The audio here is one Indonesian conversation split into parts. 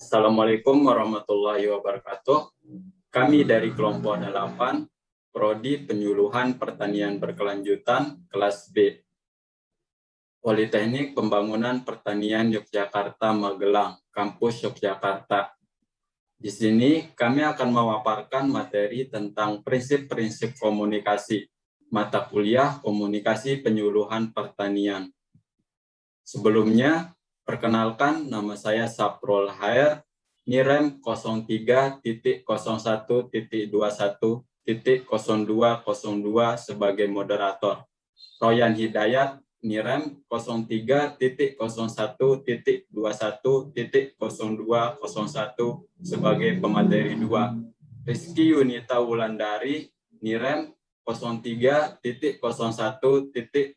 Assalamualaikum warahmatullahi wabarakatuh. Kami dari kelompok 8, Prodi Penyuluhan Pertanian Berkelanjutan, kelas B. Politeknik Pembangunan Pertanian Yogyakarta Magelang, kampus Yogyakarta. Di sini kami akan memaparkan materi tentang prinsip-prinsip komunikasi, mata kuliah Komunikasi Penyuluhan Pertanian. Sebelumnya, perkenalkan, nama saya Saprul HR, NIREM 03.01.21.0202 sebagai moderator. Royan Hidayat, NIREM 03.01.21.0201 sebagai pemateri 2. Rizky Yunita Wulandari, NIREM 03.01.21.0200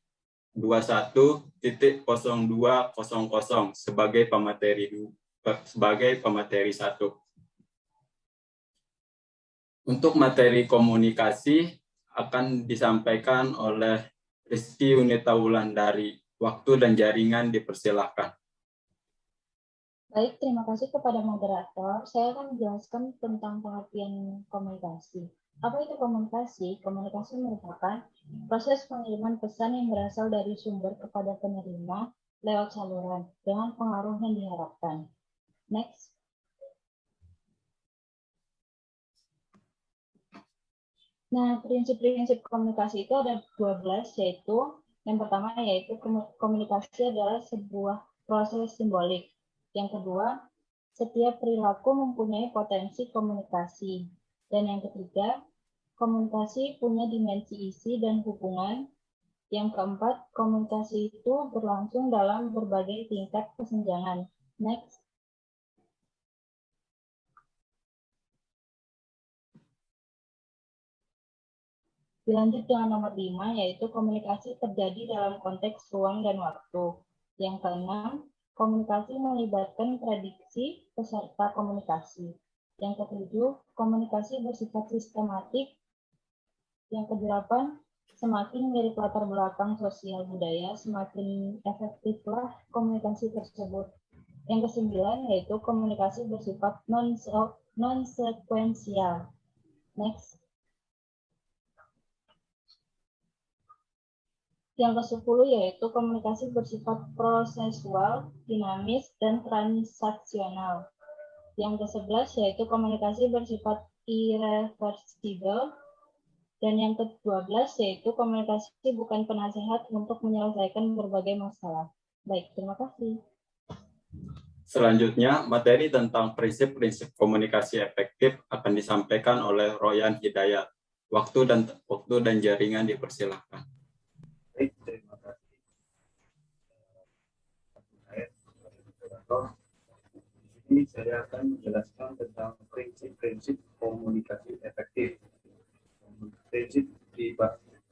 sebagai pemateri 1. Untuk materi komunikasi akan disampaikan oleh Rizky Yunita Wulandari. Waktu dan jaringan dipersilahkan. Baik, terima kasih kepada moderator. Saya akan menjelaskan tentang pengertian komunikasi. Apa itu komunikasi? Komunikasi merupakan proses pengiriman pesan yang berasal dari sumber kepada penerima lewat saluran dengan pengaruh yang diharapkan. Next. Nah, prinsip-prinsip komunikasi itu ada 12, yaitu yang pertama yaitu komunikasi adalah sebuah proses simbolik. Yang kedua, setiap perilaku mempunyai potensi komunikasi. Dan yang ketiga, komunikasi punya dimensi isi dan hubungan. Yang keempat, komunikasi itu berlangsung dalam berbagai tingkat kesenjangan. Next. Dilanjut dengan nomor 5, yaitu komunikasi terjadi dalam konteks ruang dan waktu. Yang keenam, komunikasi melibatkan prediksi peserta komunikasi. Yang ketujuh, komunikasi bersifat sistematik. Yang kedelapan, semakin mirip latar belakang sosial budaya, semakin efektiflah komunikasi tersebut. Yang kesembilan, yaitu komunikasi bersifat non-sekuensial. Next. Yang ke-10 yaitu komunikasi bersifat prosesual, dinamis, dan transaksional. Yang ke-11 yaitu komunikasi bersifat irreversibel. Dan yang ke-12 yaitu komunikasi bukan penasehat untuk menyelesaikan berbagai masalah. Baik, terima kasih. Selanjutnya, materi tentang prinsip-prinsip komunikasi efektif akan disampaikan oleh Royan Hidayat. Waktu dan jaringan dipersilahkan. Baik, terima kasih. Di sini saya akan menjelaskan tentang prinsip-prinsip komunikasi efektif.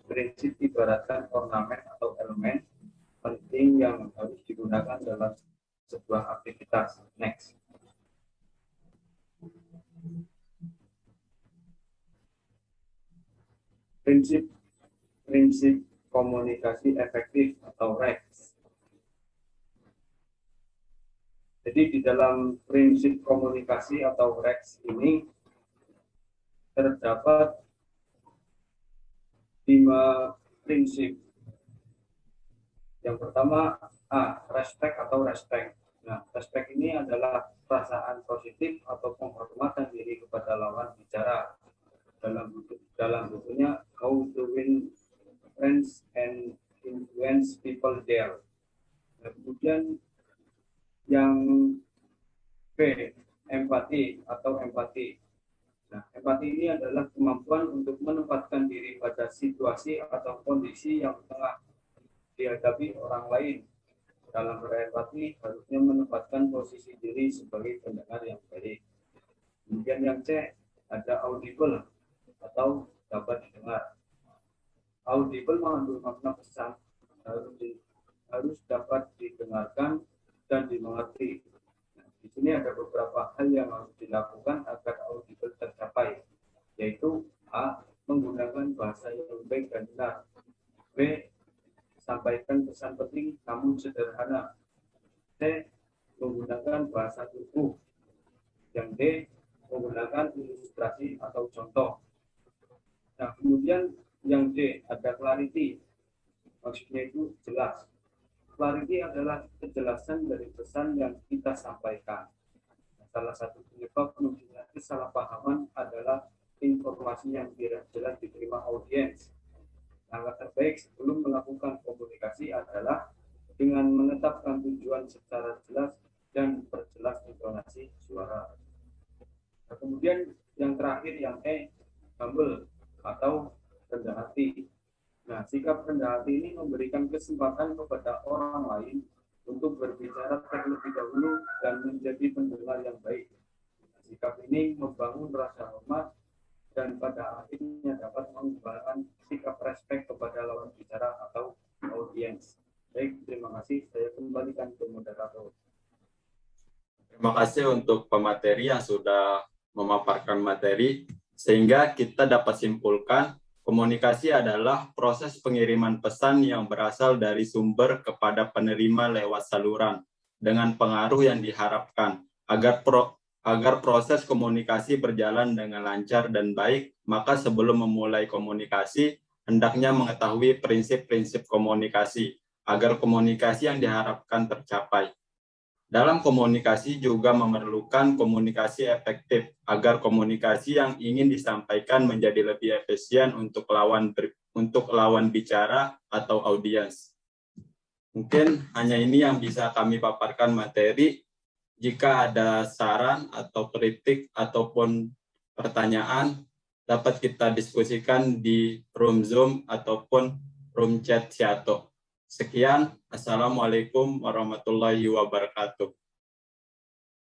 Prinsip ibaratkan ornamen atau elemen penting yang harus digunakan dalam sebuah aktivitas. Next. Prinsip komunikasi efektif atau REX. Jadi di dalam prinsip komunikasi atau REX ini terdapat 5 prinsip. Yang pertama, respect atau respect. Nah, respect ini adalah perasaan positif atau penghormatan diri kepada lawan bicara. Dalam bukunya How to Win Friends and Influence People There. Nah, kemudian yang B, empati atau empati. Nah, empati ini adalah kemampuan untuk menempatkan diri pada situasi atau kondisi yang tengah dihadapi orang lain. Dalam berempati harusnya menempatkan posisi diri sebagai pendengar yang baik. Kemudian yang C, ada audible atau dapat didengar. Audible mengandung makna pesan harus dapat didengarkan dan dimengerti. Nah, di sini ada beberapa hal yang harus dilakukan agar audible tercapai, yaitu A, menggunakan bahasa yang baik dan benar. B, sampaikan pesan penting namun sederhana. C, menggunakan bahasa tubuh Yang D, menggunakan ilustrasi atau contoh. Nah, kemudian yang D, ada clarity. Maksudnya itu jelas. Clarity adalah kejelasan dari pesan yang kita sampaikan. Salah satu penyebab munculnya kesalahpahaman adalah informasi yang tidak jelas diterima audiens. Langkah terbaik sebelum melakukan komunikasi adalah dengan menetapkan tujuan secara jelas dan perjelas intonasi suara. Nah, kemudian yang terakhir yang E, humble atau rendah hati. Nah, sikap rendah hati ini memberikan kesempatan kepada orang lain untuk berbicara terlebih dahulu dan menjadi pendengar yang baik. Sikap ini membangun rasa hormat dan pada akhirnya dapat mengembangkan sikap respek kepada lawan bicara atau audiens. Baik, terima kasih. Saya kembalikan ke moderator. Terima kasih untuk pemateri yang sudah memaparkan materi, sehingga kita dapat simpulkan komunikasi adalah proses pengiriman pesan yang berasal dari sumber kepada penerima lewat saluran dengan pengaruh yang diharapkan. Agar proses komunikasi berjalan dengan lancar dan baik, maka sebelum memulai komunikasi, hendaknya mengetahui prinsip-prinsip komunikasi agar komunikasi yang diharapkan tercapai. Dalam komunikasi juga memerlukan komunikasi efektif agar komunikasi yang ingin disampaikan menjadi lebih efisien untuk lawan bicara atau audiens. Mungkin hanya ini yang bisa kami paparkan materi. Jika ada saran atau kritik ataupun pertanyaan, dapat kita diskusikan di room Zoom ataupun room chat Siato. Sekian, Assalamualaikum warahmatullahi wabarakatuh.